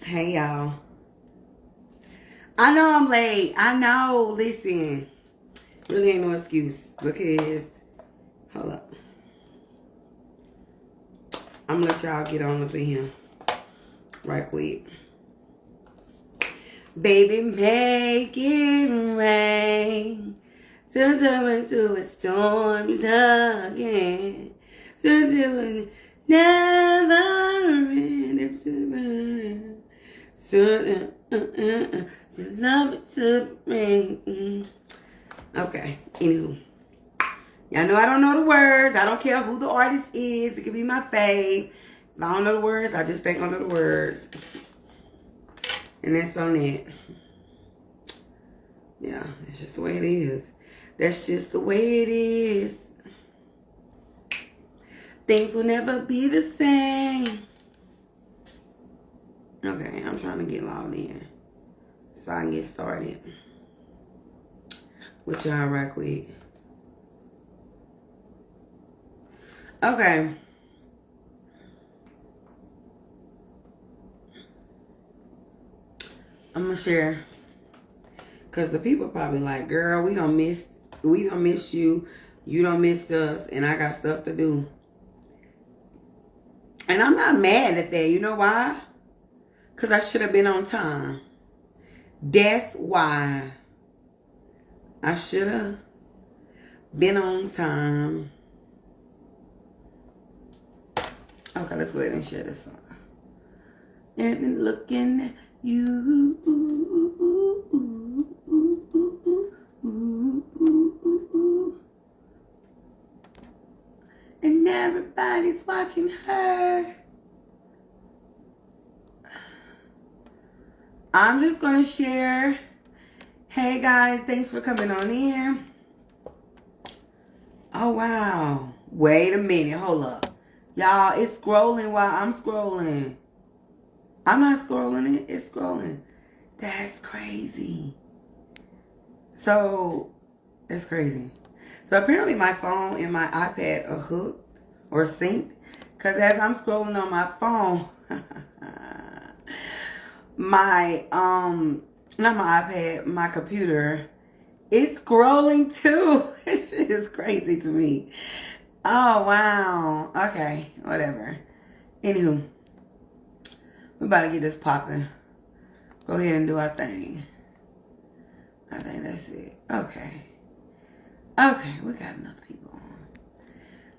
Hey y'all. I know I'm late. I know. Listen. Really ain't no excuse because hold up. I'm gonna let y'all get on up in here right quick. Baby, make it rain. So into a storm again. So never end. So love it to rain. Okay, anywho. Y'all know I don't know the words. I don't care who the artist is. It could be my fave. If I don't know the words, I just think I know the words. And that's on that. Yeah, that's just the way it is. That's just the way it is. Things will never be the same. Okay, I'm trying to get logged in so I can get started with y'all right quick. Okay. I'm gonna share because the people probably like, girl, we don't miss you, you don't miss us, and I got stuff to do. And I'm not mad at that. You know why? Because I should have been on time. That's why. I should have been on time. Okay, let's go ahead and share this song. And looking at you. And everybody's watching her. I'm just going to share. Hey guys, thanks for coming on in. Oh wow. Wait a minute, hold up. Y'all, it's scrolling while I'm scrolling. I'm not scrolling it, it's scrolling. That's crazy. So, that's crazy. So apparently my phone and my iPad are hooked or synced. Because as I'm scrolling on my phone, my, not my iPad, my computer, it's scrolling too. This shit is crazy to me. Oh, wow. Okay, whatever. Anywho, we about to get this popping. Go ahead and do our thing. I think that's it. Okay. Okay, we got enough people on.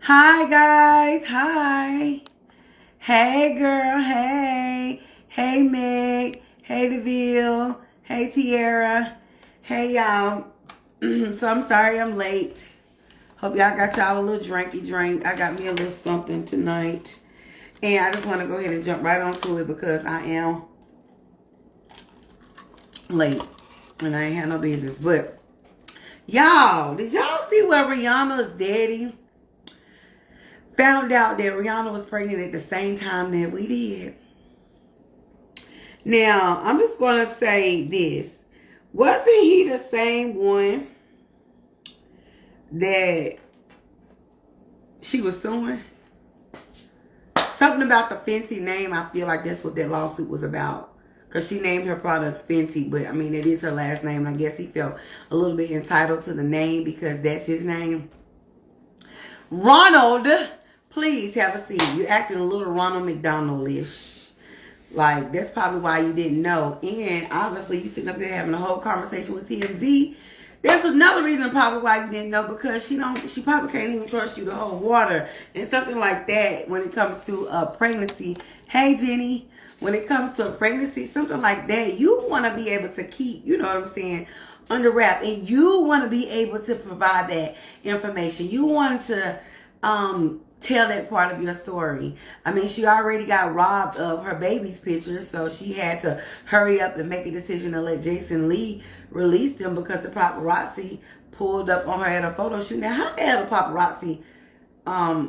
Hi, guys. Hi. Hey, girl. Hey. Hey, Meg. Hey, DeVille. Hey, Tiara. Hey, y'all. So I'm sorry I'm late. Hope y'all got y'all a little drinky drink. I got me a little something tonight. And I just want to go ahead and jump right onto it because I am late. And I ain't had no business. But, y'all, did y'all see where Rihanna's daddy found out that Rihanna was pregnant at the same time that we did? Now, I'm just going to say this. Wasn't he the same one that she was suing? Something about the Fenty name. I feel like that's what that lawsuit was about. Because she named her products Fenty. But, I mean, it is her last name. And I guess he felt a little bit entitled to the name because that's his name. Ronald, please have a seat. You're acting a little Ronald McDonald-ish. Like, that's probably why you didn't know. And, obviously, you sitting up there having a whole conversation with TMZ. That's another reason probably why you didn't know, because she probably can't even trust you to hold water and something like that when it comes to a pregnancy. Hey, Jenny, when it comes to a pregnancy, something like that, you want to be able to keep, you know what I'm saying, under wrap, and you want to be able to provide that information. You want to tell that part of your story. I mean, she already got robbed of her baby's pictures, so she had to hurry up and make a decision to let Jason Lee release them because the paparazzi pulled up on her at a photo shoot. Now, how the hell the paparazzi, I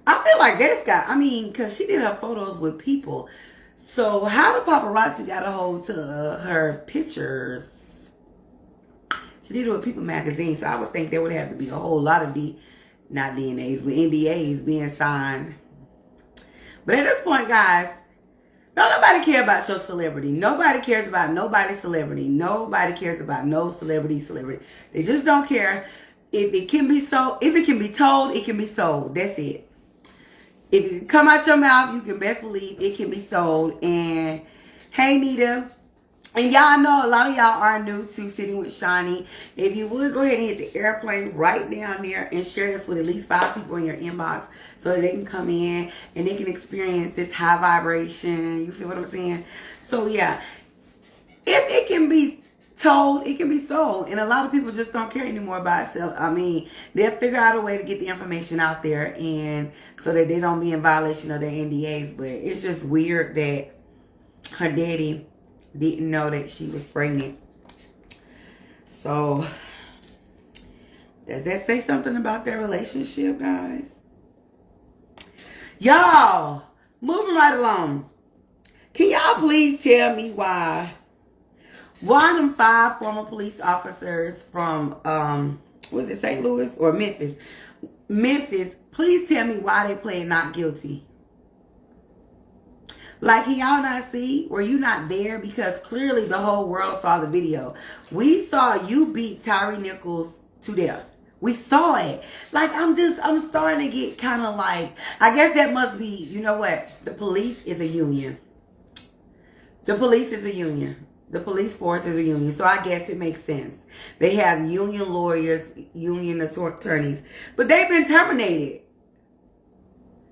feel like that's got, I mean, because she did her photos with people. So how the paparazzi got a hold to her pictures? She did it with People magazine, so I would think there would have to be a whole lot of not DNAs, but NDAs being signed. But at this point, guys, Don't nobody care about your celebrity. Nobody cares about nobody's celebrity. Nobody cares about no celebrity. They just don't care. If it can be sold, if it can be told, it can be sold. That's it. If it can come out your mouth, you can best believe it can be sold. And hey, Nita. And y'all know a lot of y'all are new to Sitting with Shani. If you would, go ahead and hit the airplane right down there and share this with at least 5 people in your inbox so that they can come in and they can experience this high vibration. You feel what I'm saying? So yeah, if it can be told, it can be sold. And a lot of people just don't care anymore about it. I mean, they'll figure out a way to get the information out there and so that they don't be in violation of their NDAs. But it's just weird that her daddy didn't know that she was pregnant. So, does that say something about their relationship, guys? Y'all, moving right along. Can y'all please tell me why them 5 former police officers from, was it St. Louis or Memphis? Memphis, please tell me why they pled not guilty. Like, can y'all not see? Were you not there? Because clearly the whole world saw the video. We saw you beat Tyree Nichols to death. We saw it. Like, I'm starting to get kind of like, I guess that must be, you know what? The police is a union. The police is a union. The police force is a union. So I guess it makes sense. They have union lawyers, union attorneys. But they've been terminated.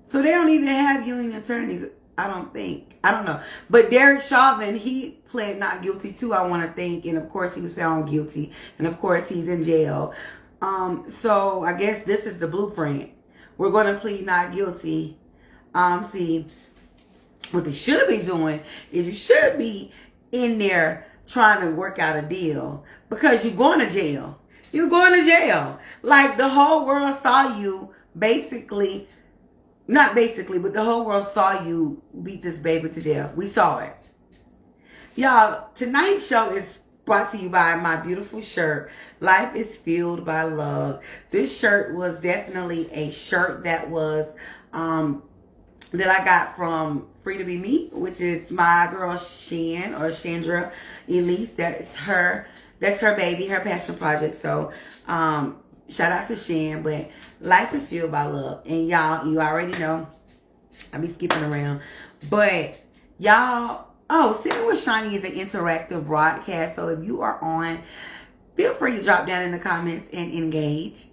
So they don't even have union attorneys. I don't think. I don't know. But Derek Chauvin, he pled not guilty too, I want to think. And of course he was found guilty. And of course he's in jail. So I guess this is the blueprint. We're going to plead not guilty. See, what they should be doing is you should be in there trying to work out a deal. Because you're going to jail. You're going to jail. Like the whole world saw you basically... Not basically, but the whole world saw you beat this baby to death. We saw it. Y'all, tonight's show is brought to you by my beautiful shirt. Life is fueled by love. This shirt was definitely a shirt that was, that I got from Free to Be Me, which is my girl Shan or Chandra Elise. That's her baby, her passion project. So, shout out to Shan, but life is fueled by love. And y'all, you already know, I be skipping around. But y'all, Sitting with Shani is an interactive broadcast. So if you are on, feel free to drop down in the comments and engage.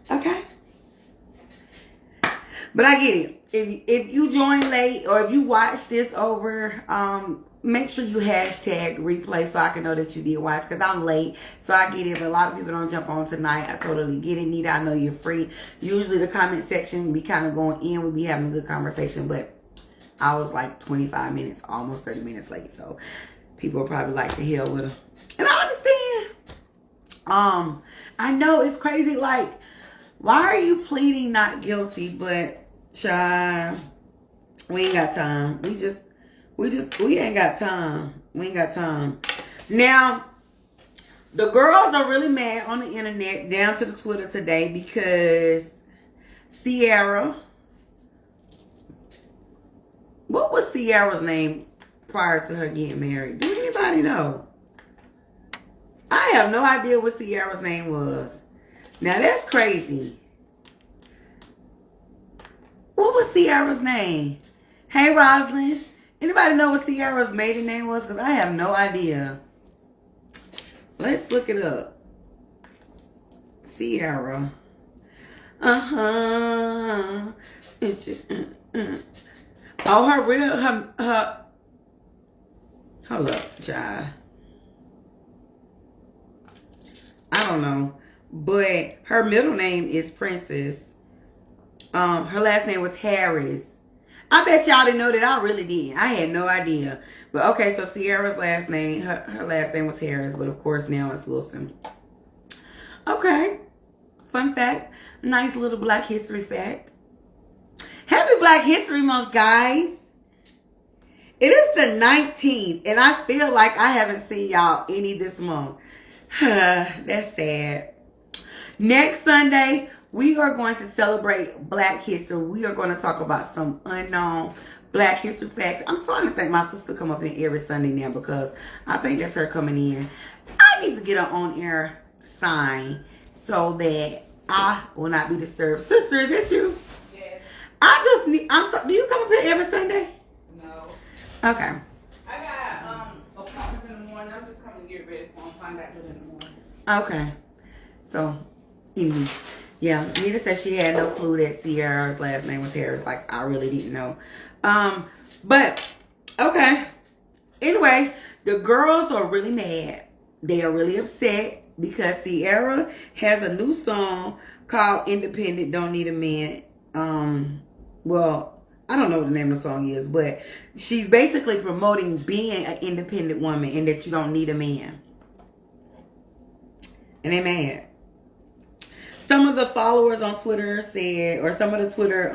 Okay? But I get it. If you join late or if you watch this over, make sure you hashtag replay so I can know that you did watch, because I'm late. So I get it, but a lot of people don't jump on tonight. I totally get it. Nita, I know you're free. Usually the comment section, we kind of going in. We be having a good conversation, but I was like 25 minutes, almost 30 minutes late. So people are probably like, the hell with her. And I understand. I know it's crazy. Like, why are you pleading not guilty? But, child, we ain't got time. We ain't got time. We ain't got time. Now, the girls are really mad on the internet, down to the Twitter today, because Sierra, what was Sierra's name prior to her getting married? Do anybody know? I have no idea what Sierra's name was. Now, that's crazy. What was Sierra's name? Hey, Rosalind. Anybody know what Sierra's maiden name was? Because I have no idea. Let's look it up. Sierra. Oh, her hold up, child. I don't know. But her middle name is Princess. Her last name was Harris. I bet y'all didn't know that. I really did. I had no idea. But okay, so Sierra's last name, her last name was Harris, but of course now it's Wilson. Okay. Fun fact. Nice little Black History fact. Happy Black History Month, guys. It is the 19th, and I feel like I haven't seen y'all any this month. That's sad. Next Sunday, we are going to celebrate Black History. We are going to talk about some unknown Black History Facts. I'm starting to think my sister come up in every Sunday now because I think that's her coming in. I need to get an on-air sign so that I will not be disturbed. Sister, is that you? Yes. Do you come up here every Sunday? No. Okay. I got appointments in the morning. I'm just coming to get ready for them. Find out in the morning. Okay. So, anyway. Yeah, Nita said she had no clue that Sierra's last name was Harris. Like, I really didn't know. But, okay. Anyway, the girls are really mad. They are really upset because Sierra has a new song called Independent Don't Need a Man. Well, I don't know what the name of the song is, but she's basically promoting being an independent woman and that you don't need a man. And they mad. Some of the followers on Twitter said, or some of the Twitter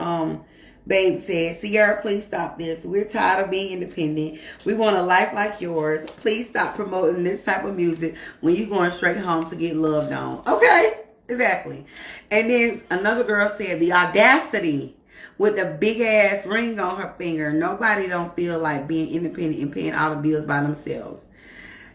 babes said, Sierra, please stop this. We're tired of being independent. We want a life like yours. Please stop promoting this type of music when you're going straight home to get loved on. Okay, exactly. And then another girl said, the audacity with a big ass ring on her finger. Nobody don't feel like being independent and paying all the bills by themselves.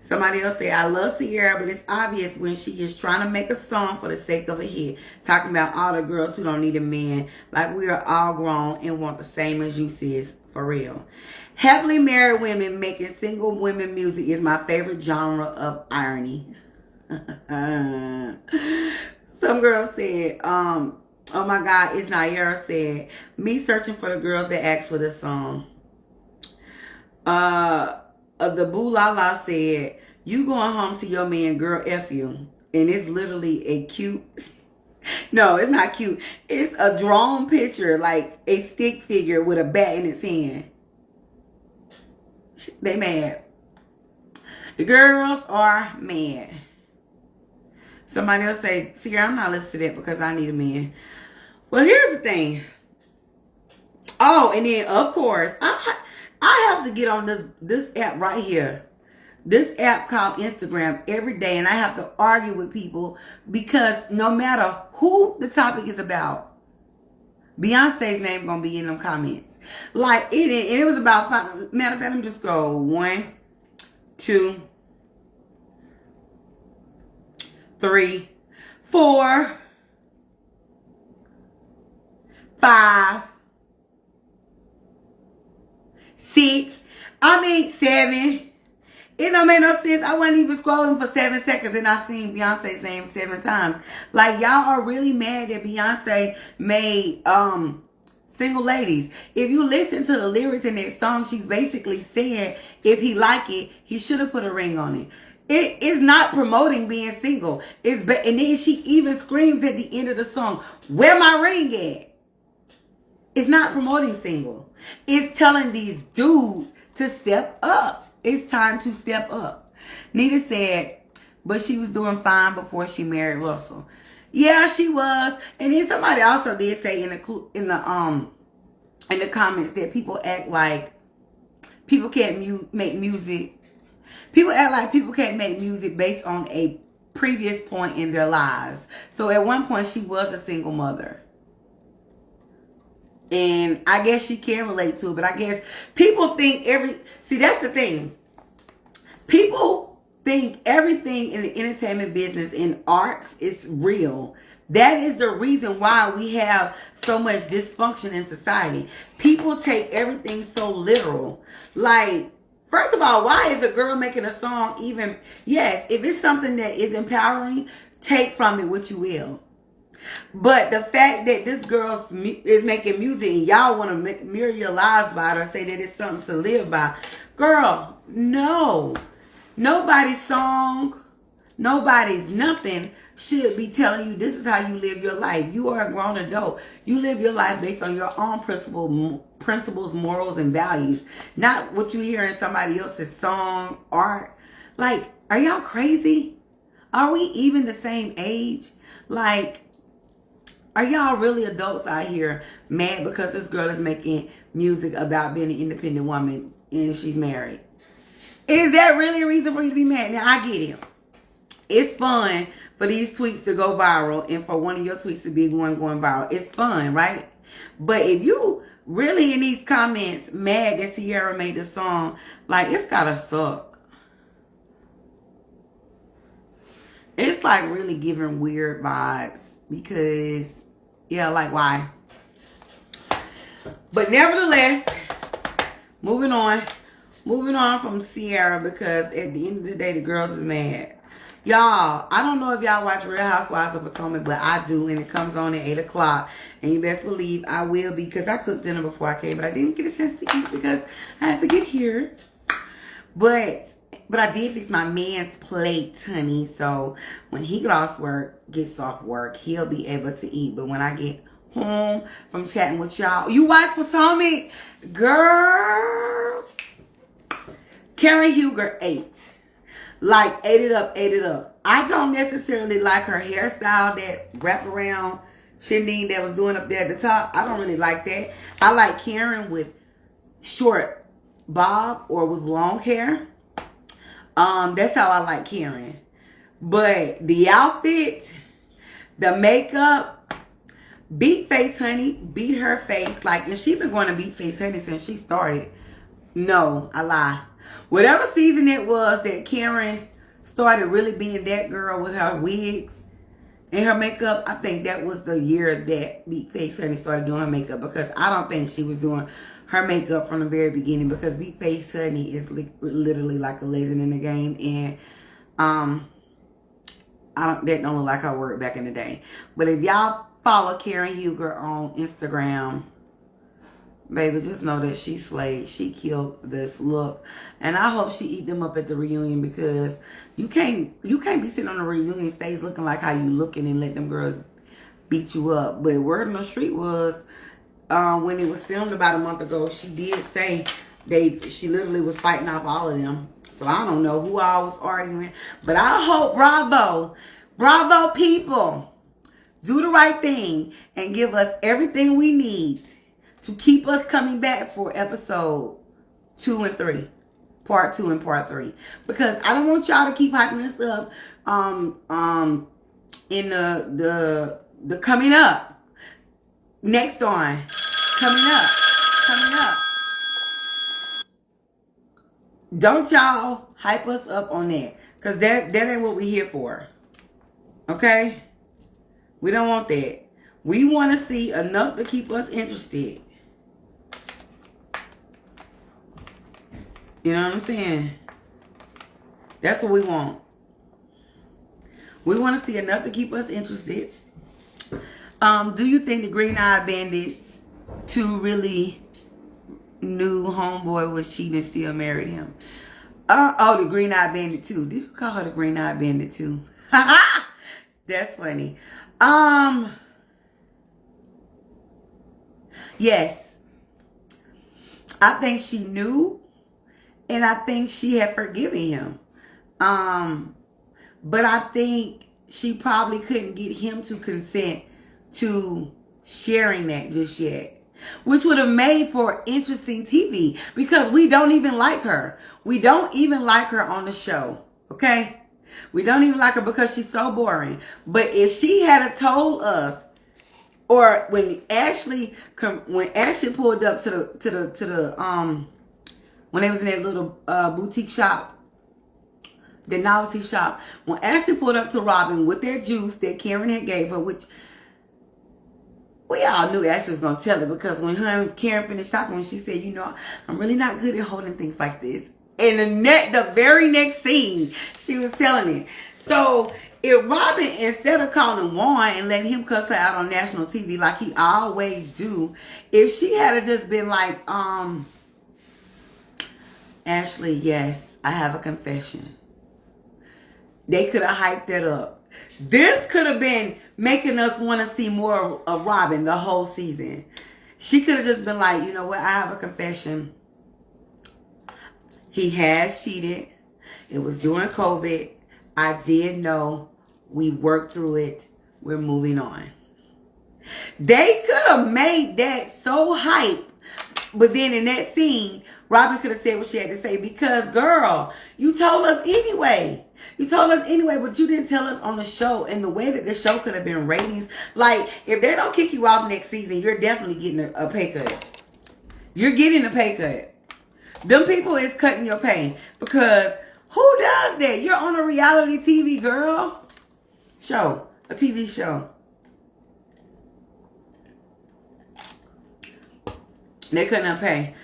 Somebody else said, I love Sierra, but it's obvious when she is trying to make a song for the sake of a hit. Talking about all the girls who don't need a man. Like we are all grown and want the same as you, sis. For real. Happily married women making single women music is my favorite genre of irony. Some girl said, oh my God, it's Naira said, me searching for the girls that asked for this song. The Boo La La said, you going home to your man, girl, F you. And it's literally a cute, no, it's not cute. It's a drawn picture, like a stick figure with a bat in its hand. They mad. The girls are mad. Somebody else say, Sierra, I'm not listening to that because I need a man. Well, here's the thing. Oh, and then, of course, I have to get on this app right here. This app called Instagram every day, and I have to argue with people because no matter who the topic is about, Beyonce's name gonna be in them comments. Like it was about five. Matter of fact, let me just go 1, 2, 3, 4, 5, 6. 7. It don't make no sense. I wasn't even scrolling for 7 seconds and I seen Beyonce's name 7 times. Like, y'all are really mad that Beyonce made Single Ladies. If you listen to the lyrics in that song, she's basically saying if he like it, he should have put a ring on it. It is not promoting being single. And then she even screams at the end of the song, where my ring at? It's not promoting single. It's telling these dudes to step up. It's time to step up. Nita said, but she was doing fine before she married Russell. Yeah, she was. And then somebody also did say in the comments that people act like people can't make music. People act like people can't make music based on a previous point in their lives. So at one point she was a single mother. And I guess she can relate to it. But I guess people think see, that's the thing. People think everything in the entertainment business and arts is real. That is the reason why we have so much dysfunction in society. People take everything so literal. Like, first of all, why is a girl making a song even... Yes, if it's something that is empowering, take from it what you will. But the fact that this girl is making music and y'all want to mirror your lives by it or say that it's something to live by. Girl, no. Nobody's song, nobody's nothing should be telling you this is how you live your life. You are a grown adult. You live your life based on your own principles, morals, and values. Not what you hear in somebody else's song, art. Like, are y'all crazy? Are we even the same age? Like... Are y'all really adults out here mad because this girl is making music about being an independent woman and she's married? Is that really a reason for you to be mad? Now, I get it. It's fun for these tweets to go viral and for one of your tweets to be going viral. It's fun, right? But if you really in these comments mad that Sierra made the song. Like, it's gotta suck. It's like really giving weird vibes because, yeah, like why? But nevertheless, moving on from Sierra because at the end of the day, the girls is mad. Y'all, I don't know if y'all watch Real Housewives of Potomac, but I do, and it comes on at 8 o'clock. And you best believe I will be, because I cooked dinner before I came, but I didn't get a chance to eat because I had to get here. But I did fix my man's plate, honey. So when he gets off work, he'll be able to eat. But when I get home from chatting with y'all, you watch Potomac? Girl. Karen Huger ate. Like, ate it up. I don't necessarily like her hairstyle, that wraparound Shani that was doing up there at the top. I don't really like that. I like Karen with short bob or with long hair. That's how I like Karen. But the outfit, the makeup, beat face, honey. Beat her face. Like, and she been going to beat face, honey, since she started. No, I lie. Whatever season it was that Karen started really being that girl with her wigs and her makeup, I think that was the year that Beat Face Honey started doing her makeup, because I don't think she was doing her makeup from the very beginning, because Beat Face Honey is literally like a legend in the game, and that don't look like her work back in the day. But if y'all follow Karen Huger on Instagram, baby, just know that she slayed. She killed this look. And I hope she eat them up at the reunion, because you can't be sitting on the reunion stage looking like how you looking and let them girls beat you up. But word on the street was, when it was filmed about a month ago, she did say she literally was fighting off all of them. So I don't know who all was arguing. But I hope Bravo people, do the right thing and give us everything we need to keep us coming back for episode 2 and 3. Part 2 and part 3. Because I don't want y'all to keep hyping us up in the coming up. Next on. Coming up. Don't y'all hype us up on that. Because that ain't what we're here for. Okay? We don't want that. We want to see enough to keep us interested. You know what I'm saying? That's what we want. We want to see enough to keep us interested. Do you think the Green Eyed Bandits 2 really knew homeboy was cheating and still married him? The Green Eyed Bandit 2. Did you call her the Green Eyed Bandit 2? That's funny. Yes. I think she knew. And I think she had forgiven him. But I think she probably couldn't get him to consent to sharing that just yet. Which would have made for interesting TV. Because we don't even like her. We don't even like her on the show. Okay? We don't even like her because she's so boring. But if she had told us, or when Ashley pulled up to the when they was in that little boutique shop, the novelty shop, when Ashley pulled up to Robin with that juice that Karen had gave her, which we all knew Ashley was going to tell her, because when her and Karen finished talking, when she said, you know, I'm really not good at holding things like this. And the very next scene, she was telling it. So if Robin, instead of calling Juan and letting him cuss her out on national TV like he always do, if she had just been like, Ashley, yes, I have a confession. They could have hyped that up. This could have been making us want to see more of Robin the whole season. She could have just been like, you know what, I have a confession. He has cheated. It was during COVID. I did know. We worked through it. We're moving on. They could have made that so hype. But then in that scene, Robin could have said what she had to say, because, girl, you told us anyway. You told us anyway, but you didn't tell us on the show. And the way that the show could have been ratings, like, if they don't kick you off next season, you're definitely getting a pay cut. You're getting a pay cut. Them people is cutting your pay because who does that? You're on a reality TV girl show, a TV show. They couldn't pay.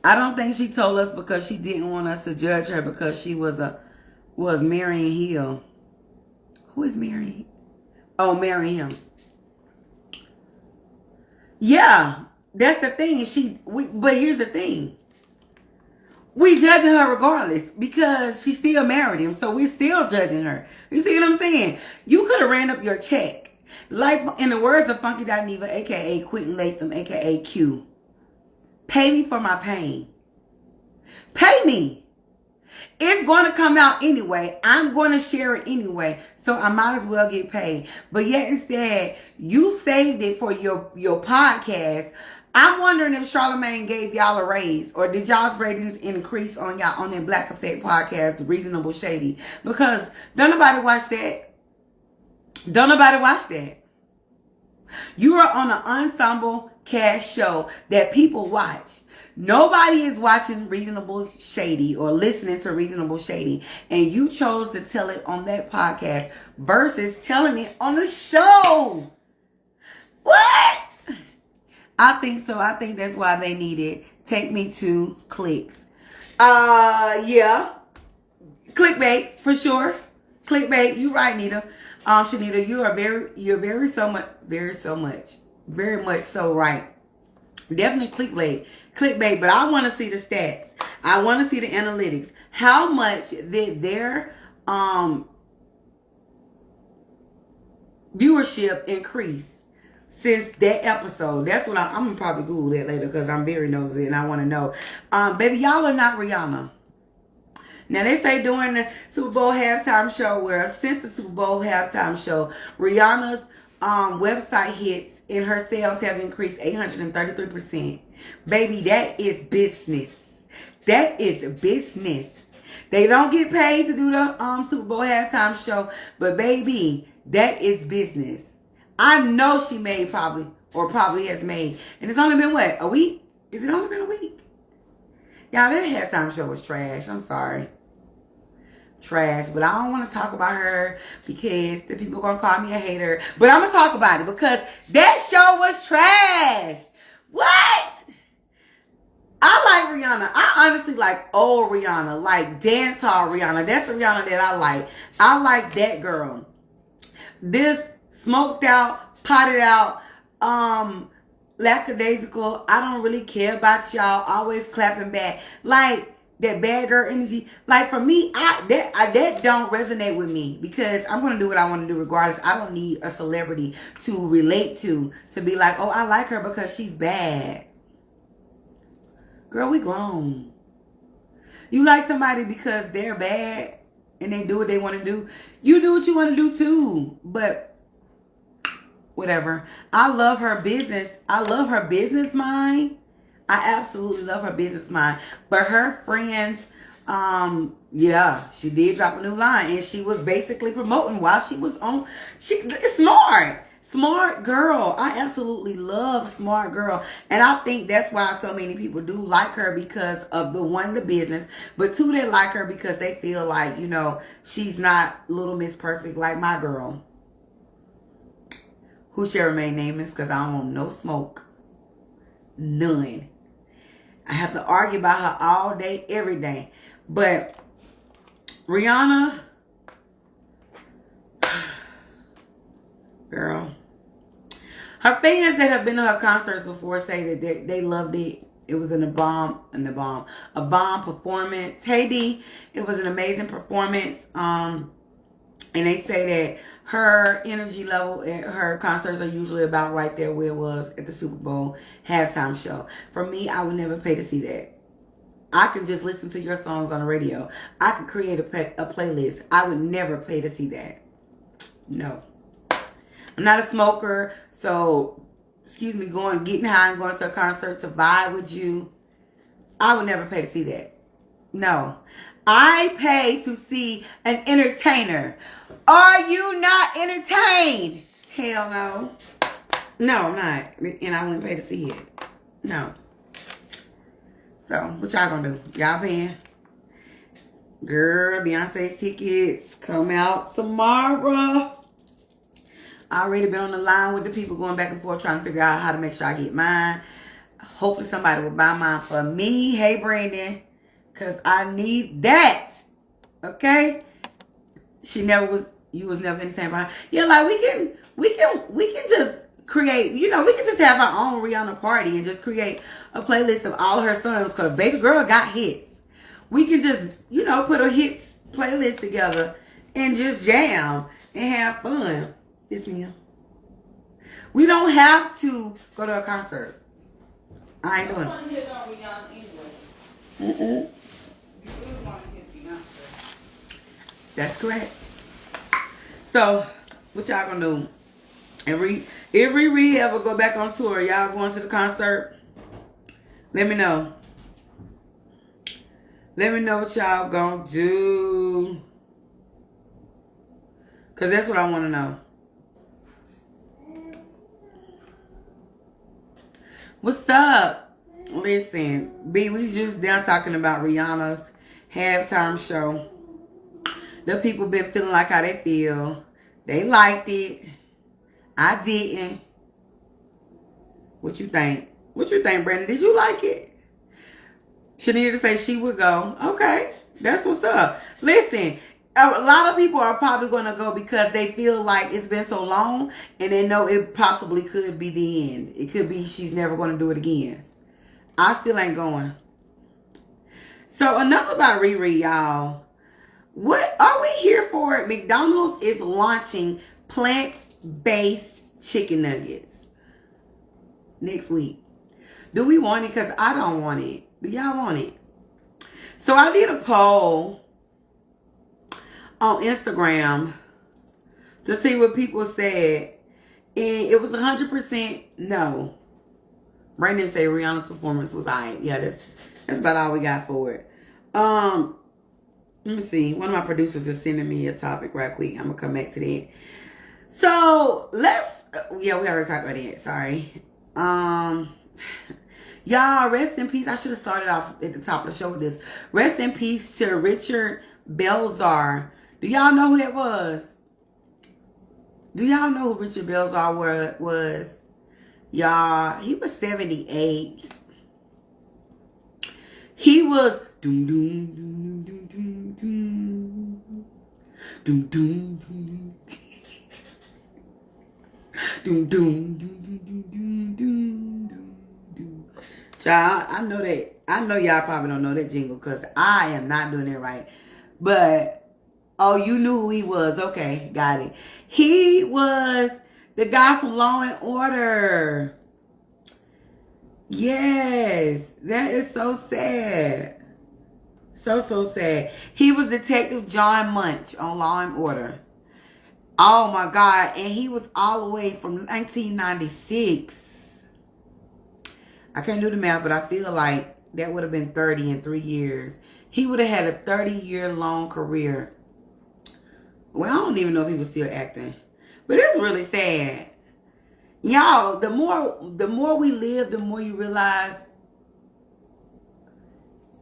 I don't think she told us because she didn't want us to judge her because she was marrying Hill. Who is marrying? Oh, marrying him. Yeah, that's the thing. But here's the thing. We judging her regardless because she still married him. So we're still judging her. You see what I'm saying? You could have ran up your check. Like in the words of Funky Dineva, a.k.a. Quentin Latham, a.k.a. Q. Pay me for my pain. Pay me. It's going to come out anyway. I'm going to share it anyway. So I might as well get paid. But yet instead, you saved it for your podcast. I'm wondering if Charlamagne gave y'all a raise or did y'all's ratings increase on y'all on that Black Effect podcast, The Reasonable Shady? Because don't nobody watch that. Don't nobody watch that. You are on an ensemble cast show that people watch. Nobody is watching Reasonable Shady or listening to Reasonable Shady. And you chose to tell it on that podcast versus telling it on the show. What? I think so. I think that's why they needed Take Me To clicks. Yeah. Clickbait, for sure. Clickbait. You right, Nita. Shanita, you're very much so right. Definitely clickbait, but I want to see the stats. I want to see the analytics. How much did their viewership increase since that episode? That's what I'm gonna probably Google that later because I'm very nosy and I want to know. Baby, y'all are not Rihanna. Now, they say during the Super Bowl halftime show, since the Super Bowl halftime show, Rihanna's website hits and her sales have increased 833%. Baby, that is business. That is business. They don't get paid to do the Super Bowl halftime show, but baby, that is business. I know she made probably has made, and it's only been what, a week? Is it only been a week? Y'all, that halftime show was trash. I'm sorry. Trash, but I don't want to talk about her because the people are going to call me a hater, but I'm going to talk about it because that show was trash. What? I like Rihanna. I honestly like old Rihanna, like dance hall Rihanna. That's the Rihanna that I like. I like that girl. This smoked out, potted out, lackadaisical, I don't really care about y'all, always clapping back. Like, that bad girl energy, like for me, that don't resonate with me because I'm gonna do what I want to do regardless. I don't need a celebrity to relate to be like, oh, I like her because she's bad. Girl, we grown. You like somebody because they're bad and they do what they want to do. You do what you want to do too, but whatever. I love her business. I love her business mind. I absolutely love her business mind. But her friends, yeah, she did drop a new line. And she was basically promoting while she was on. It's smart. Smart girl. I absolutely love smart girl. And I think that's why so many people do like her because of the business. But two, they like her because they feel like, she's not Little Miss Perfect like my girl. Who shall remain nameless because I don't want no smoke. None. I have to argue about her all day, every day. But Rihanna, girl, her fans that have been to her concerts before say that they loved it. It was a bomb performance. Hey D, it was an amazing performance. And they say that her energy level at her concerts are usually about right there where it was at the Super Bowl halftime show. For me, I would never pay to see that. I could just listen to your songs on the radio. I could create a playlist. I would never pay to see that. No. I'm not a smoker, so, getting high and going to a concert to vibe with you, I would never pay to see that. No. I pay to see an entertainer. Are you not entertained? Hell no. No, I'm not. And I wouldn't pay to see it. No. So, what y'all gonna do? Y'all paying? Girl, Beyonce's tickets come out tomorrow. I already been on the line with the people going back and forth trying to figure out how to make sure I get mine. Hopefully somebody will buy mine for me. Hey, Brandon. Because I need that. Okay? You was never in the same behind. Yeah, like we can just create, we can just have our own Rihanna party and just create a playlist of all her songs because baby girl got hits. We can just, put a hits playlist together and just jam and have fun. It's me. We don't have to go to a concert. I ain't doing it. I want to hear Rihanna anyway. Mm-mm. You really want to hear Beyonce. That's correct. So, what y'all gonna do? If we ever go back on tour, y'all going to the concert? Let me know. Let me know what y'all gonna do. Because that's what I want to know. What's up? Listen, B, we just down talking about Rihanna's halftime show. The people been feeling like how they feel. They liked it. I didn't. What you think? What you think, Brandon? Did you like it? Shani to say she would go. Okay. That's what's up. Listen, a lot of people are probably going to go because they feel like it's been so long and they know it possibly could be the end. It could be she's never going to do it again. I still ain't going. So enough about Riri, y'all. What are we here for? McDonald's is launching plant-based chicken nuggets next week. Do we want it? Because I don't want it. Do y'all want it? So I did a poll on Instagram to see what people said. And it was 100% no. Brandon said Rihanna's performance was alright. Yeah, that's about all we got for it. Let me see. One of my producers is sending me a topic right quick. I'm going to come back to that. So, we already talked about that. Sorry. Y'all, rest in peace. I should have started off at the top of the show with this. Rest in peace to Richard Belzer. Do y'all know who that was? Do y'all know who Richard Belzer was? Y'all, he was 78. He was doom doom doom doom doom doom doom doom doom doom doom doom doom. Child, I know y'all probably don't know that jingle because I am not doing it right. But oh, you knew who he was. Okay, got it. He was the guy from Law and Order. Yes, that is so sad. So sad. He was Detective John Munch on Law and Order. Oh my God. And he was all the way from 1996. I can't do the math, but I feel like that would have been 30 in 3 years. He would have had a 30-year long career. Well, I don't even know if he was still acting. But it's really sad. Y'all, the more we live, the more you realize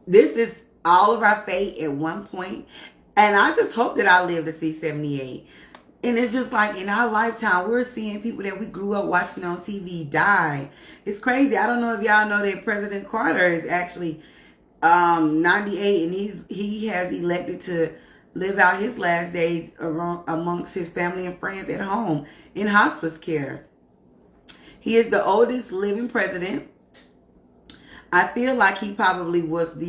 this is all of our fate at one point. And I just hope that I live to see 78. And it's just like in our lifetime, we're seeing people that we grew up watching on TV die. It's crazy. I don't know if y'all know that President Carter is actually 98 and he has elected to live out his last days amongst his family and friends at home in hospice care. He is the oldest living president. I feel like he probably lived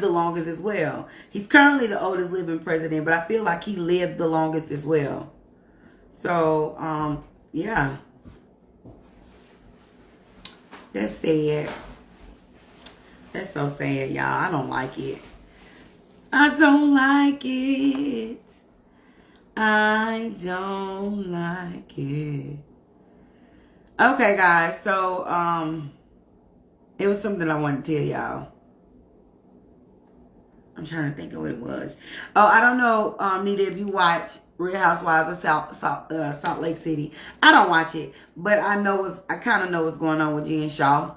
the longest as well. He's currently the oldest living president, but I feel like he lived the longest as well. So, yeah. That's sad. That's so sad, y'all. I don't like it. I don't like it. I don't like it. Okay, guys. So, it was something I wanted to tell y'all. I'm trying to think of what it was. Oh, I don't know, Nita, if you watch Real Housewives of Salt Lake City. I don't watch it, but I kind of know what's going on with Jen Shaw.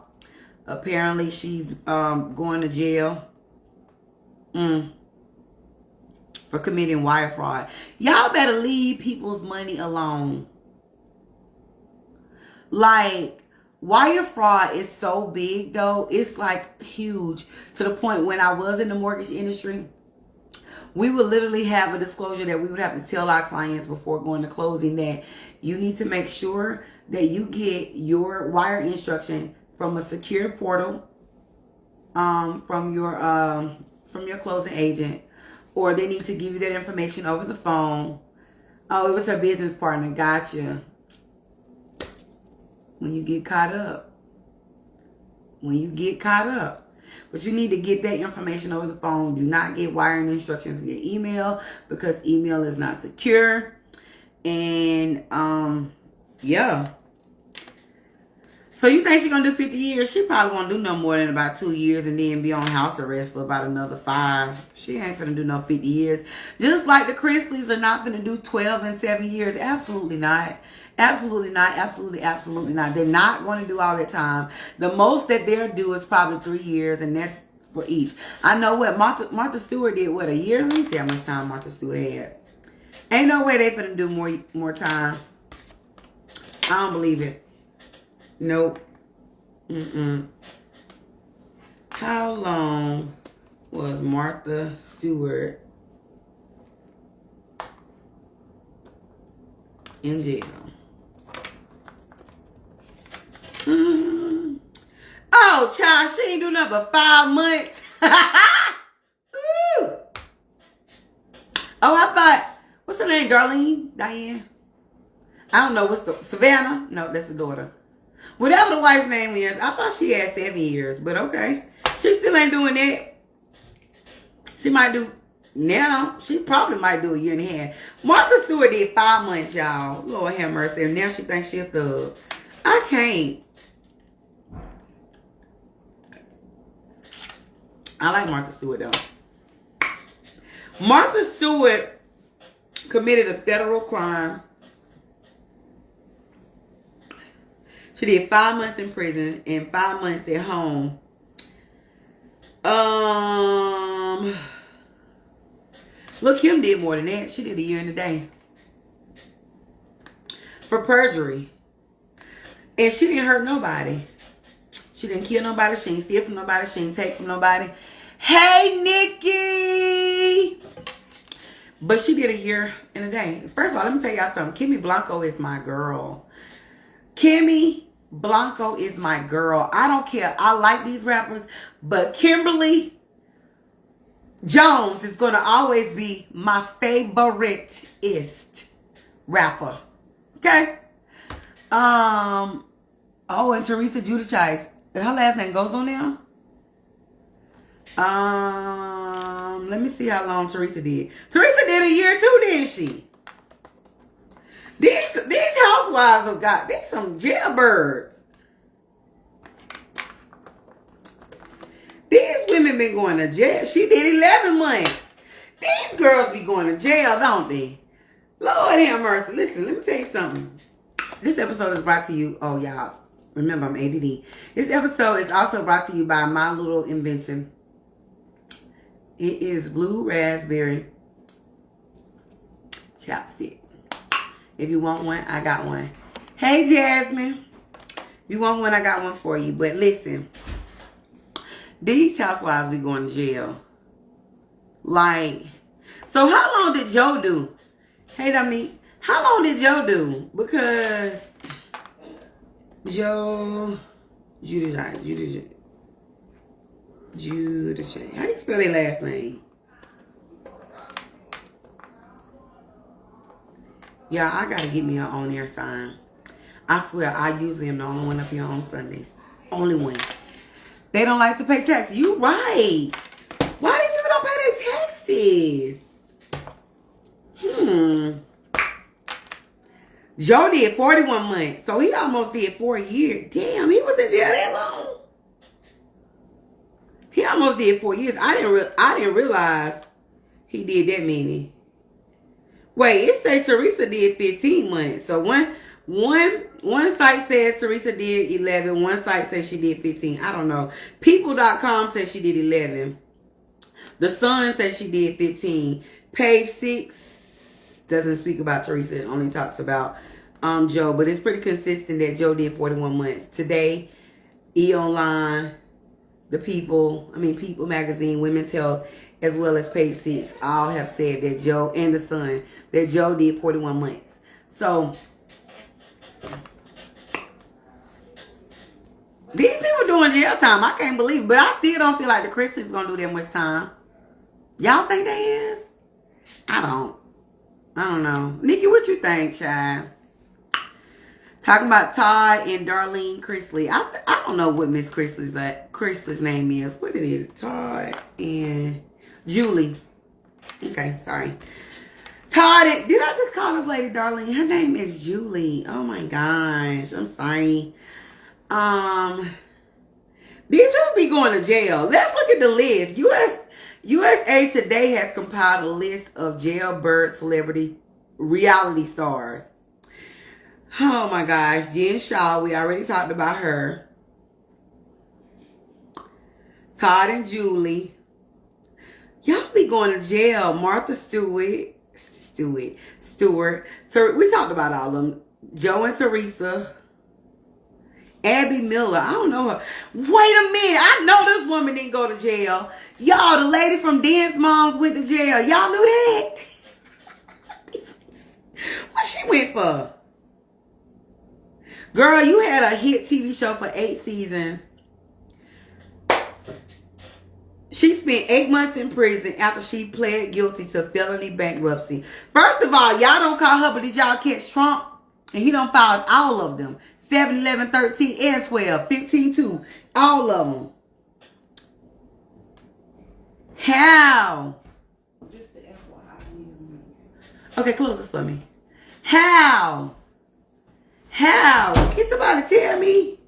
Apparently, she's going to jail for committing wire fraud. Y'all better leave people's money alone. Like, wire fraud is so big, though. It's like huge to the point when I was in the mortgage industry, we would literally have a disclosure that we would have to tell our clients before going to closing that you need to make sure that you get your wire instruction from a secure portal, from your closing agent, or they need to give you that information over the phone. Oh, it was her business partner. Gotcha. When you get caught up. But you need to get that information over the phone. Do not get wiring instructions via email because email is not secure. And, yeah. So you think she's going to do 50 years? She probably won't do no more than about 2 years and then be on house arrest for about another 5. She ain't finna do no 50 years. Just like the Chrisleys are not finna do 12 and 7 years. Absolutely not. Absolutely not. Absolutely not. They're not going to do all that time. The most that they'll do is probably 3 years, and that's for each. I know what Martha Stewart did, a year? Let me see how much time Martha Stewart had. Ain't no way they finna do more time. I don't believe it. Nope. How long was Martha Stewart in jail? Oh, child, she ain't do nothing but 5 months. Ooh. Oh, I thought, what's her name? Darlene? Diane? I don't know. What's the Savannah? No, that's the daughter. Whatever the wife's name is, I thought she had 7 years, but okay. She still ain't doing that. She might do, now, she probably might do a year and a half. Martha Stewart did 5 months, y'all. Lord have mercy. And now she thinks she a thug. I can't. I like Martha Stewart, though. Martha Stewart committed a federal crime. She did 5 months in prison and 5 months at home. Look, Kim did more than that. She did a year and a day. For perjury. And she didn't hurt nobody. She didn't kill nobody. She didn't steal from nobody. She didn't take from nobody. Hey, Nikki! But she did a year and a day. First of all, let me tell y'all something. Kimmy Blanco is my girl. Kimmy Blanco is my girl. I don't care. I like these rappers. But Kimberly Jones is going to always be my favoriteest rapper. Okay? Oh, and Teresa Giudice. Her last name goes on there? Let me see how long Teresa did. Teresa did a year too, didn't she? These housewives have got, these some jailbirds. These women been going to jail. She did 11 months. These girls be going to jail, don't they? Lord have mercy. Listen, let me tell you something. This episode is brought to you, oh y'all, remember I'm ADD. This episode is also brought to you by my little invention. It is blue raspberry chapstick. If you want one, I got one. Hey, Jasmine. If you want one, I got one for you. But listen, these housewives be going to jail. Like, so how long did Joe do? Hey, Dominique. How long did Joe do? Because Joe Giudice. How do you spell their last name? Yeah, I gotta get me an on-air sign. I swear, I usually am the only one up here on Sundays. Only one. They don't like to pay taxes. You right. Why these people don't pay their taxes? Joe did 41 months. So he almost did 4 years. Damn, he was in jail that long. He almost did 4 years. I didn't realize he did that many. Wait, it says Teresa did 15 months. So one site says Teresa did 11. One site says she did 15. I don't know. People.com says she did 11. The Sun says she did 15. Page 6 doesn't speak about Teresa. It only talks about Joe. But it's pretty consistent that Joe did 41 months. Today, E! Online, People Magazine, Women's Health, as well as Page 6, all have said that Joe, and the Sun, that Joe did 41 months. So, these people doing jail time. I can't believe it. But I still don't feel like the Christians going to do that much time. Y'all think they is? I don't know. Nikki, what you think, child? Talking about Todd and Darlene Chrisley. I don't know what Miss Chrisley's name is. What it is? Todd and Julie. Okay, sorry. Todd, did I just call this lady Darlene? Her name is Julie. Oh my gosh. I'm sorry. These people be going to jail. Let's look at the list. USA Today has compiled a list of jailbird celebrity reality stars. Oh my gosh. Jen Shaw, we already talked about her. Todd and Julie. Y'all be going to jail. Martha Stewart. We talked about all of them. Joe and Teresa. Abby Miller. I don't know her. Wait a minute. I know this woman didn't go to jail. Y'all, the lady from Dance Moms went to jail. Y'all knew that? What she went for? Girl, you had a hit TV show for 8 seasons. She spent 8 months in prison after she pled guilty to felony bankruptcy. First of all, y'all don't call her, but did y'all catch Trump? And he done filed all of them. 7, 11, 13, and 12. 15, too. All of them. How? Just the FYI. Okay, close this for me. How? Can somebody tell me?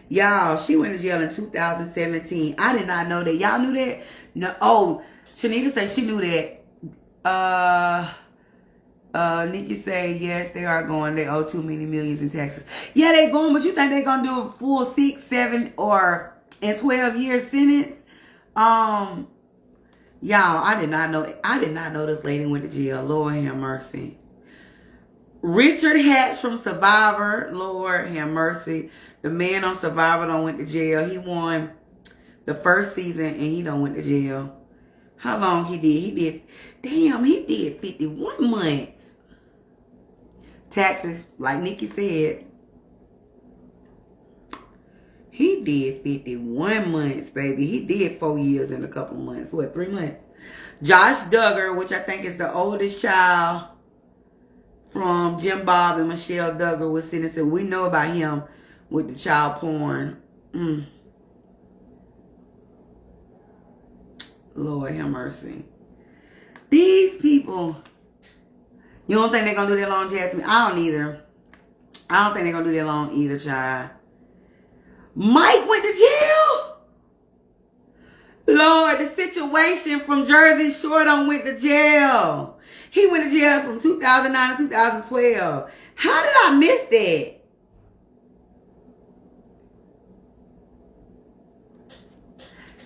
Y'all, she went to jail in 2017. I did not know that. Y'all knew that? No. Oh, Shanita said she knew that. Nikki say, yes, they are going. They owe too many millions in taxes. Yeah, they going, but you think they going to do a full 6, 7, or and 12 year sentence? Y'all, I did not know this lady went to jail. Lord have mercy. Richard Hatch from Survivor. Lord have mercy. The man on Survivor done went to jail. He won the first season and he done went to jail. How long he did? He did 51 months. Taxes, like Nikki said. He did 51 months, baby. He did 4 years and a couple months. What, 3 months? Josh Duggar, which I think is the oldest child from Jim Bob and Michelle Duggar, was sentenced. We know about him with the child porn. Lord have mercy. These people, you don't think they're going to do that long, Jasmine? I don't either. I don't think they're going to do that long either, child. Mike went to jail? Lord, the situation from Jersey Shore done went to jail. He went to jail from 2009 to 2012. How did I miss that?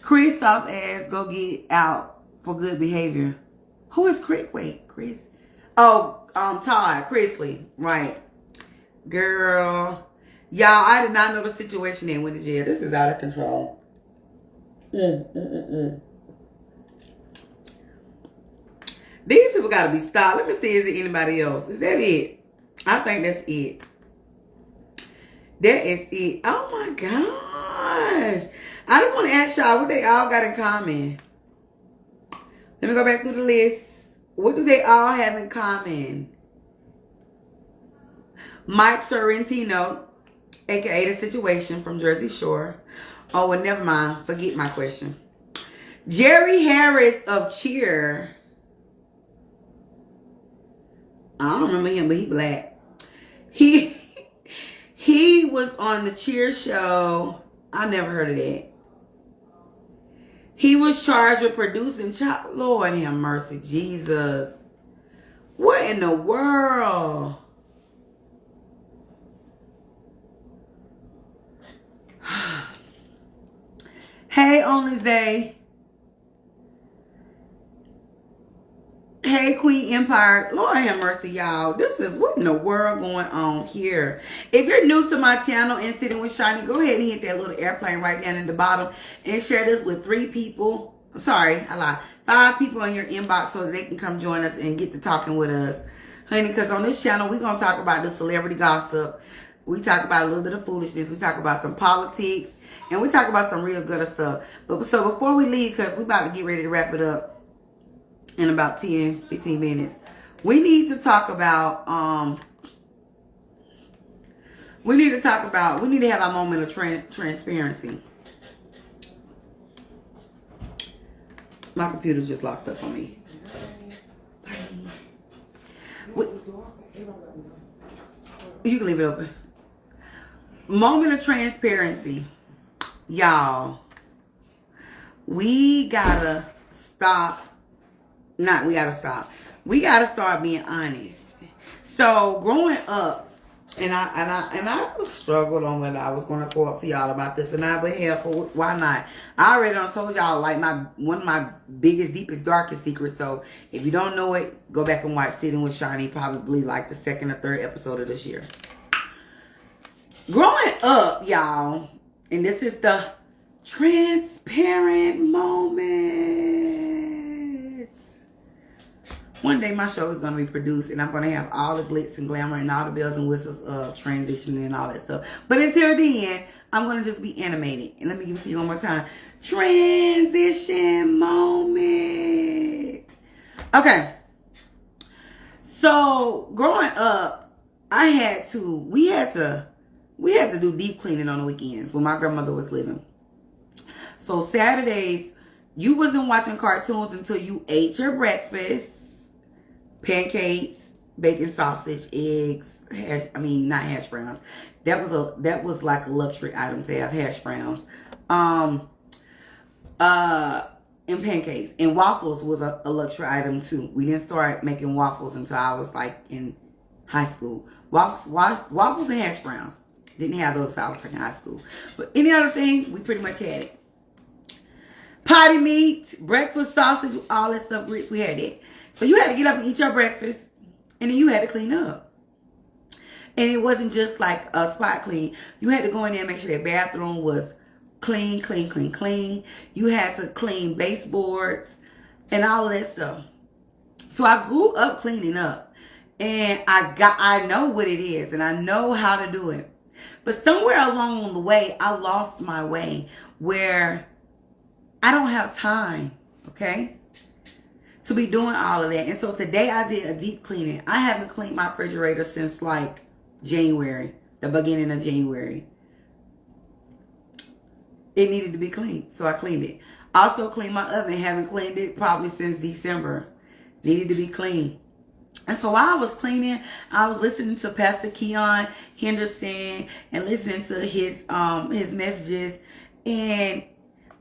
Chris soft ass go get out for good behavior. Who is Chris? Wait, Chris? Oh, Todd Chrisley. Right. Girl. Y'all, I did not know the situation they went to jail. This is out of control. These people got to be stopped. Let me see, is it anybody else? Is that it? I think that's it. That is it. Oh my gosh. I just want to ask y'all what they all got in common. Let me go back through the list. What do they all have in common? Mike Sorrentino, a.k.a. The Situation from Jersey Shore. Oh, well, never mind. Forget my question. Jerry Harris of Cheer. I don't remember him, but he black. He was on the Cheer show. I never heard of that. He was charged with producing child. Lord have mercy, Jesus. What in the world? Hey, Only Zay. Hey, Queen Empire. Lord have mercy, y'all. This is what in the world going on here. If you're new to my channel and sitting with Shani, go ahead and hit that little airplane right down in the bottom and share this with 3 people. I'm sorry, I lied. 5 people in your inbox so that they can come join us and get to talking with us. Honey, because on this channel, we're going to talk about the celebrity gossip. We talk about a little bit of foolishness. We talk about some politics. And we talk about some real good stuff. But so before we leave, because we're about to get ready to wrap it up in about 10, 15 minutes, we need to talk about, we need to have our moment of transparency. My computer just locked up on me. You can leave it open. Moment of transparency. Y'all, we gotta stop. We gotta start being honest. So growing up, and I struggled on whether I was gonna talk to y'all about this, and I would have, for why not? I already done told y'all like one of my biggest, deepest, darkest secrets. So if you don't know it, go back and watch Sitting with Shani, probably like the 2nd or 3rd episode of this year. Growing up, y'all, and this is the transparent moment. One day my show is going to be produced and I'm going to have all the glitz and glamour and all the bells and whistles of transitioning and all that stuff. But until then, I'm going to just be animated. And let me give it to you one more time. Transition moment. Okay. So growing up, we had to do deep cleaning on the weekends when my grandmother was living. So Saturdays, you wasn't watching cartoons until you ate your breakfast. Pancakes, bacon, sausage, eggs, not hash browns. That was like a luxury item to have hash browns. And pancakes. And waffles was a luxury item too. We didn't start making waffles until I was like in high school. Waffles and hash browns. Didn't have those until I was in high school. But any other thing, we pretty much had it. Potty meat, breakfast sausage, all that stuff, grits, we had that. So you had to get up and eat your breakfast, and then you had to clean up. And it wasn't just like a spot clean. You had to go in there and make sure that bathroom was clean. You had to clean baseboards and all of that stuff. So I grew up cleaning up, and I know what it is, and I know how to do it. But somewhere along the way, I lost my way where I don't have time, okay, to be doing all of that. And so today I did a deep cleaning. I haven't cleaned my refrigerator since like January, the beginning of January. It needed to be cleaned, so I cleaned it. Also cleaned my oven. Haven't cleaned it probably since December. Needed to be cleaned. And so while I was cleaning, I was listening to Pastor Keon Henderson and listening to his messages, and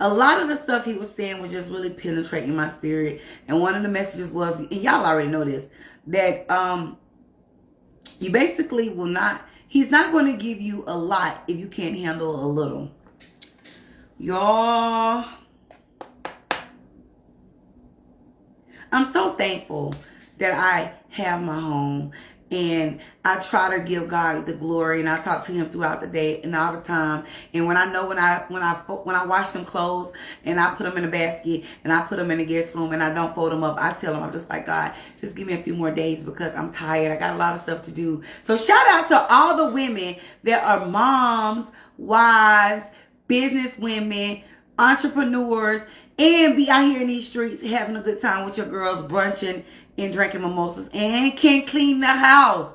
a lot of the stuff he was saying was just really penetrating my spirit. And one of the messages was, and y'all already know this, that you basically will not, he's not going to give you a lot if you can't handle a little. Y'all, I'm so thankful that I have my home, and I try to give God the glory, and I talk to him throughout the day and all the time. And when I wash them clothes and I put them in a basket and I put them in the guest room and I don't fold them up, I tell him, I'm just like, God, just give me a few more days because I'm tired. I got a lot of stuff to do. So shout out to all the women that are moms, wives, business women, entrepreneurs, and be out here in these streets having a good time with your girls, brunching and drinking mimosas, and can clean the house,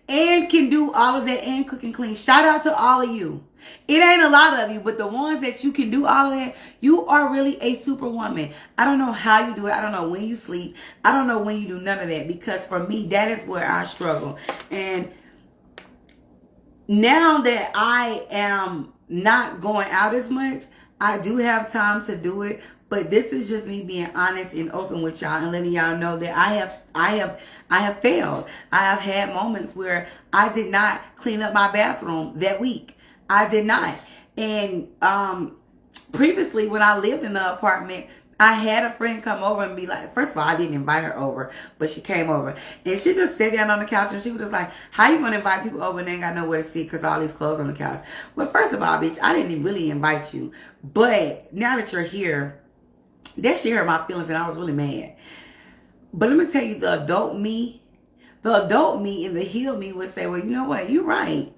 and can do all of that, and cook and clean. Shout out to all of you. It ain't a lot of you, but the ones that you can do all of that, you are really a superwoman. I don't know how you do it. I don't know when you sleep. I don't know when you do none of that, because for me, that is where I struggle. And now that I am not going out as much, I do have time to do it, But this is just me being honest and open with y'all and letting y'all know that I have failed. I have had moments where I did not clean up my bathroom that week. I did not. And previously when I lived in the apartment, I had a friend come over and be like, first of all, I didn't invite her over, but she came over. And she just sat down on the couch and she was just like, how you going to invite people over and they ain't got nowhere to sit because all these clothes on the couch? Well, first of all, bitch, I didn't really invite you. But now that you're here, that shit hurt my feelings and I was really mad. But let me tell you, the adult me and the heal me would say, well, you know what? You're right.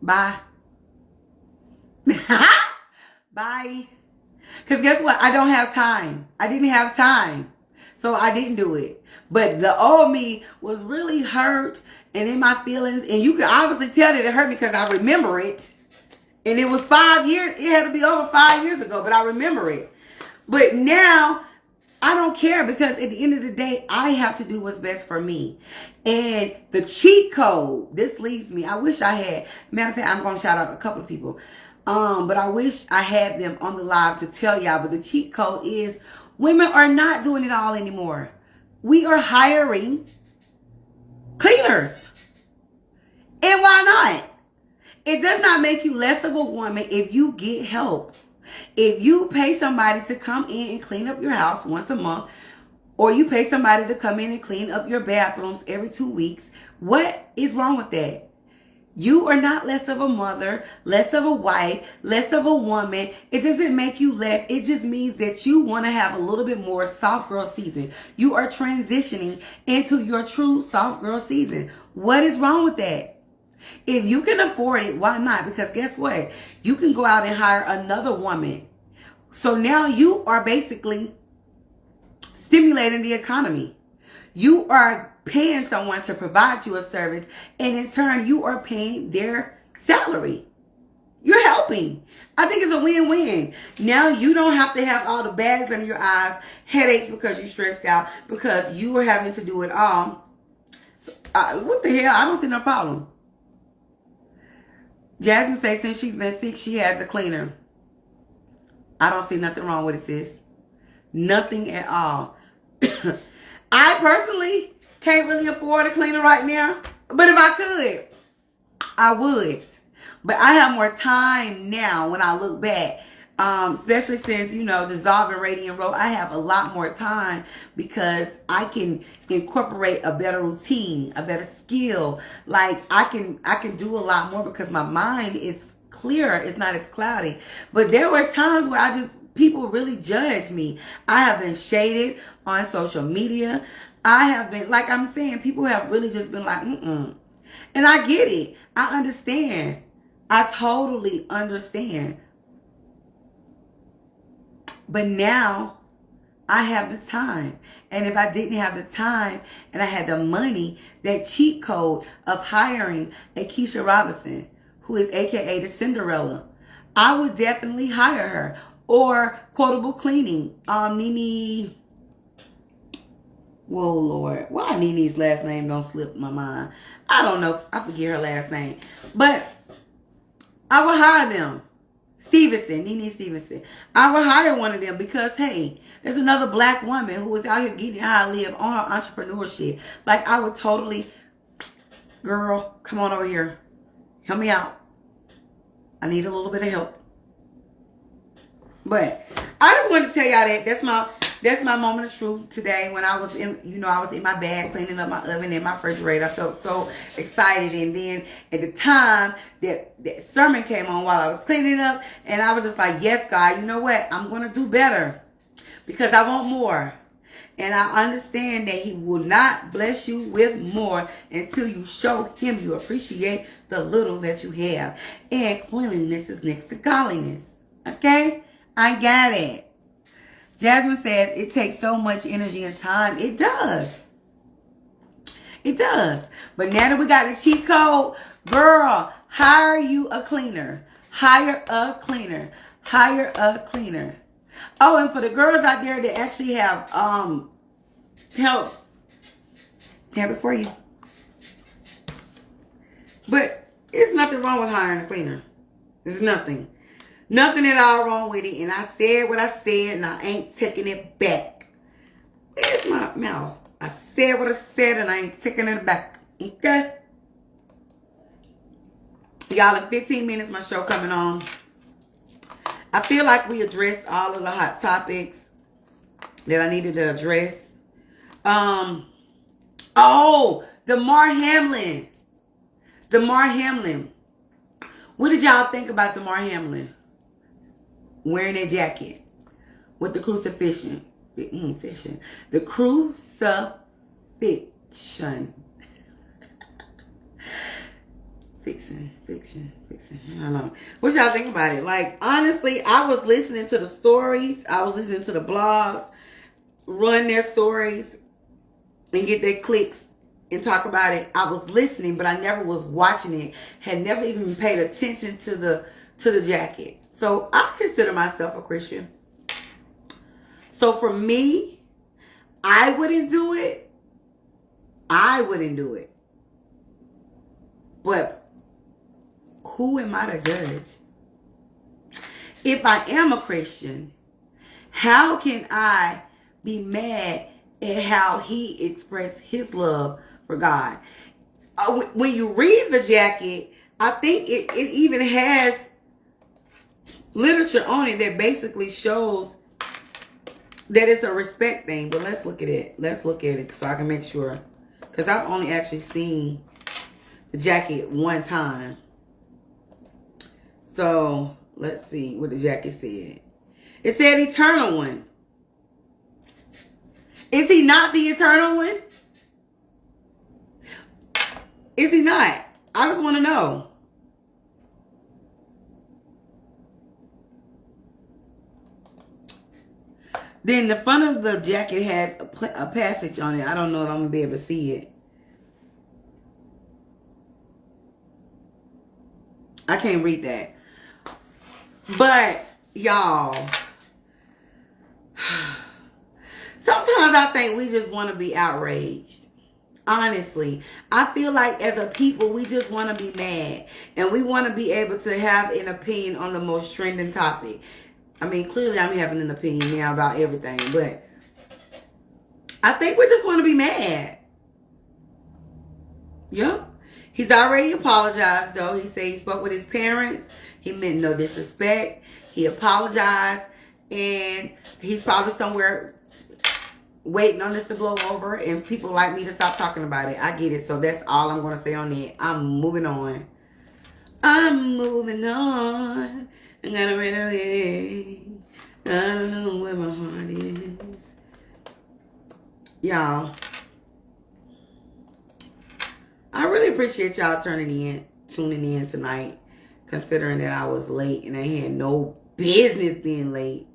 Bye. Bye. Because guess what? I don't have time. I didn't have time. So I didn't do it. But the old me was really hurt and in my feelings. And you can obviously tell that it hurt me because I remember it. And it was 5 years. It had to be over 5 years ago. But I remember it. But now I don't care because at the end of the day, I have to do what's best for me. And the cheat code, this leads me. I wish I had. Matter of fact, I'm going to shout out a couple of people. But I wish I had them on the live to tell y'all. But the cheat code is women are not doing it all anymore. We are hiring cleaners. And why not? It does not make you less of a woman if you get help. If you pay somebody to come in and clean up your house once a month, or you pay somebody to come in and clean up your bathrooms every 2 weeks, what is wrong with that? You are not less of a mother, less of a wife, less of a woman. It doesn't make you less. It just means that you want to have a little bit more soft girl season. You are transitioning into your true soft girl season. What is wrong with that? If you can afford it, why not? Because guess what? You can go out and hire another woman. So now you are basically stimulating the economy. You are paying someone to provide you a service, and in turn, you are paying their salary. You're helping. I think it's a win-win. Now you don't have to have all the bags under your eyes, headaches because you're stressed out, because you are having to do it all. So, what the hell? I don't see no problem. Jasmine says since she's been sick, she has a cleaner. I don't see nothing wrong with it, sis. Nothing at all. I personally can't really afford a cleaner right now. But if I could, I would. But I have more time now when I look back. Especially since, dissolving Radiant Road, I have a lot more time because I can incorporate a better routine, a better skill. Like I can do a lot more because my mind is clearer. It's not as cloudy. But there were times where people really judged me. I have been shaded on social media. I have been, like I'm saying, people have really just been like, And I get it. I understand. I totally understand. But now I have the time. And if I didn't have the time and I had the money, that cheat code of hiring a Keisha Robinson, who is AKA the Cinderella, I would definitely hire her. Or Quotable Cleaning. Nene. Whoa, Lord. Why Nene's last name don't slip my mind? I don't know. I forget her last name. But I would hire them. Nene Stevenson. I would hire one of them because, hey, there's another black woman who is out here getting how to live on her entrepreneurship. Like, I would totally, girl, come on over here. Help me out. I need a little bit of help. But I just wanted to tell y'all that that's my moment of truth today. When I was in, I was in my bag cleaning up my oven and my refrigerator. I felt so excited. And then at the time that sermon came on while I was cleaning up, and I was just like, yes, God, you know what? I'm going to do better because I want more. And I understand that he will not bless you with more until you show him you appreciate the little that you have. And cleanliness is next to godliness. Okay? I got it. Jasmine says it takes so much energy and time. It does. It does. But now that we got the cheat code, girl, hire you a cleaner. Hire a cleaner. Hire a cleaner. Oh, and for the girls out there that actually have help, have it for you. But there's nothing wrong with hiring a cleaner. There's nothing. Nothing at all wrong with it. And I said what I said, and I ain't taking it back. Where's my mouse? I said what I said, and I ain't taking it back. Okay? Y'all, in 15 minutes, my show coming on. I feel like we addressed all of the hot topics that I needed to address. Damar Hamlin. Damar Hamlin. What did y'all think about Damar Hamlin wearing that jacket with the crucifixion? The crucifixion. Fiction. I don't know. What y'all think about it? Like, honestly, I was listening to the stories. I was listening to the blogs, run their stories, and get their clicks and talk about it. I was listening, but I never was watching it. Had never even paid attention to the jacket. So I consider myself a Christian. So for me, I wouldn't do it. But who am I to judge? If I am a Christian, how can I be mad at how he expressed his love for God? When you read the jacket, I think it even has literature on it that basically shows that it's a respect thing. But let's look at it. So I can make sure. Because I've only actually seen the jacket one time. So let's see what the jacket said. It said eternal one. Is he not the eternal one? Is he not? I just want to know. Then the front of the jacket has a passage on it. I don't know if I'm going to be able to see it. I can't read that. But, y'all, sometimes I think we just want to be outraged. Honestly, I feel like as a people, we just want to be mad. And we want to be able to have an opinion on the most trending topic. I mean, clearly I'm having an opinion now about everything. But I think we just want to be mad. Yep. He's already apologized, though. He said he spoke with his parents. He meant no disrespect. He apologized. And he's probably somewhere waiting on this to blow over. And people like me to stop talking about it. I get it. So that's all I'm going to say on that. I'm moving on. I got away. I don't know where my heart is. Y'all, I really appreciate y'all tuning in tonight, considering that I was late and I had no business being late.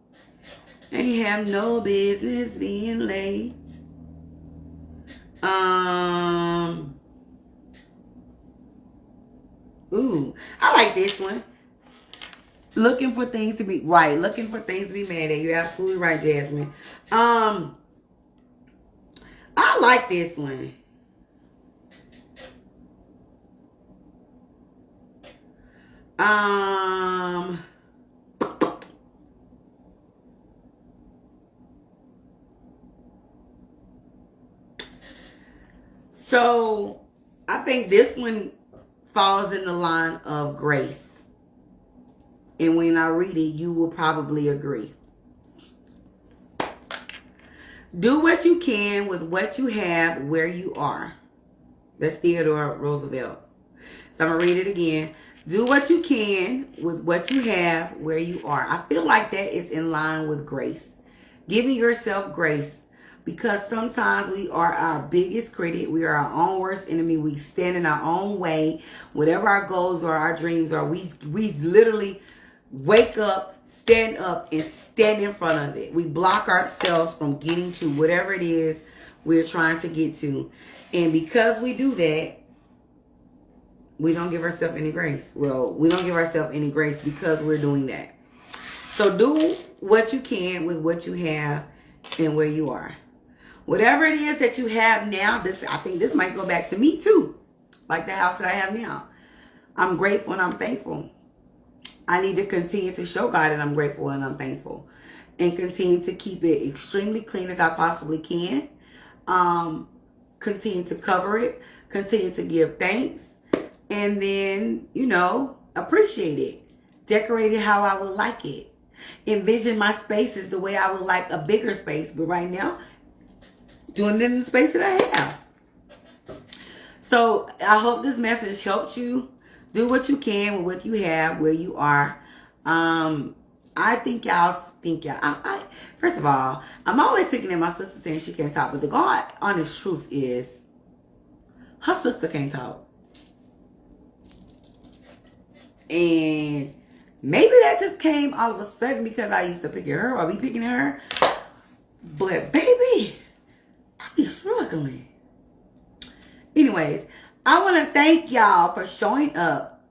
I have no business being late. Ooh, I like this one. Looking for things to be right. Looking for things to be mad at. You're absolutely right, Jasmine. I like this one. So I think this one falls in the line of grace. And when I read it, you will probably agree. Do what you can with what you have where you are. That's Theodore Roosevelt. So I'm going to read it again. Do what you can with what you have where you are. I feel like that is in line with grace. Giving yourself grace. Because sometimes we are our biggest critic. We are our own worst enemy. We stand in our own way. Whatever our goals or our dreams are, we literally wake up, stand up, and stand in front of it. We block ourselves from getting to whatever it is we're trying to get to. And because we do that, we don't give ourselves any grace. Well, we don't give ourselves any grace because we're doing that. So do what you can with what you have and where you are. Whatever it is that you have now, I think this might go back to me too. Like the house that I have now. I'm grateful and I'm thankful. I need to continue to show God that I'm grateful and I'm thankful. And continue to keep it extremely clean as I possibly can. Continue to cover it. Continue to give thanks. And then, appreciate it. Decorate it how I would like it. Envision my spaces the way I would like a bigger space. But right now, doing it in the space that I have. So I hope this message helped you. Do what you can with what you have, where you are. I think I first of all, I'm always picking at my sister saying she can't talk, but the God honest truth is her sister can't talk. And maybe that just came all of a sudden because I used to pick at her or be picking at her. But baby, I be struggling. Anyways, I want to thank y'all for showing up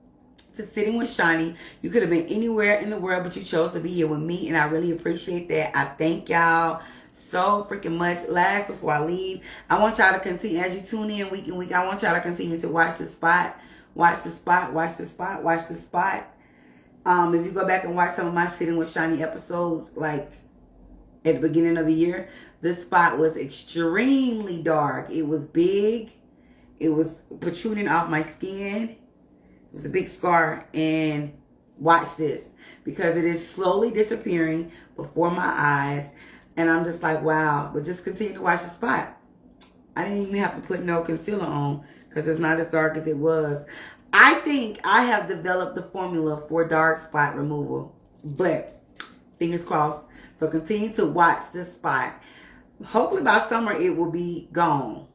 to Sitting with Shani. You could have been anywhere in the world, but you chose to be here with me, and I really appreciate that. I thank y'all so freaking much. Last, before I leave, I want y'all to continue, as you tune in week in week, I want y'all to continue to watch the spot. Watch the spot, watch the spot, watch the spot. If you go back and watch some of my Sitting with Shani episodes, like at the beginning of the year, this spot was extremely dark. It was big. It was protruding off my skin. It was a big scar. And watch this, because it is slowly disappearing before my eyes. And I'm just like, wow. But just continue to watch the spot. I didn't even have to put no concealer on because it's not as dark as it was. I think I have developed the formula for dark spot removal. But fingers crossed. So continue to watch this spot. Hopefully by summer it will be gone.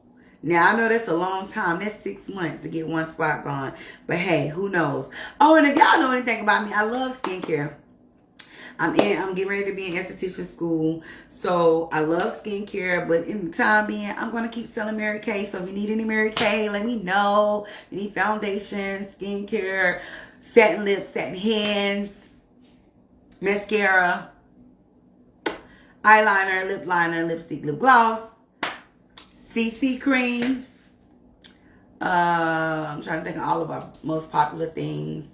Now, I know that's a long time. That's 6 months to get one spot gone. But hey, who knows? Oh, and if y'all know anything about me, I love skincare. I'm getting ready to be in esthetician school. So I love skincare. But in the time being, I'm going to keep selling Mary Kay. So if you need any Mary Kay, let me know. You need foundation, skincare, satin lips, satin hands, mascara, eyeliner, lip liner, lipstick, lip gloss, CC cream. I'm trying to think of all of our most popular things.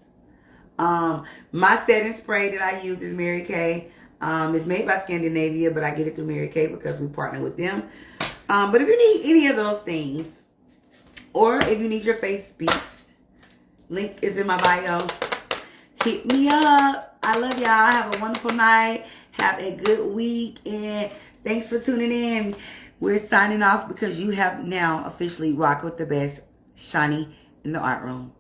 My setting spray that I use is Mary Kay. It's made by Scandinavia, but I get it through Mary Kay because we partner with them. But if you need any of those things, or if you need your face beat, link is in my bio. Hit me up. I love y'all. Have a wonderful night. Have a good week. And thanks for tuning in. We're signing off because you have now officially rocked with the best, Shani in the art room.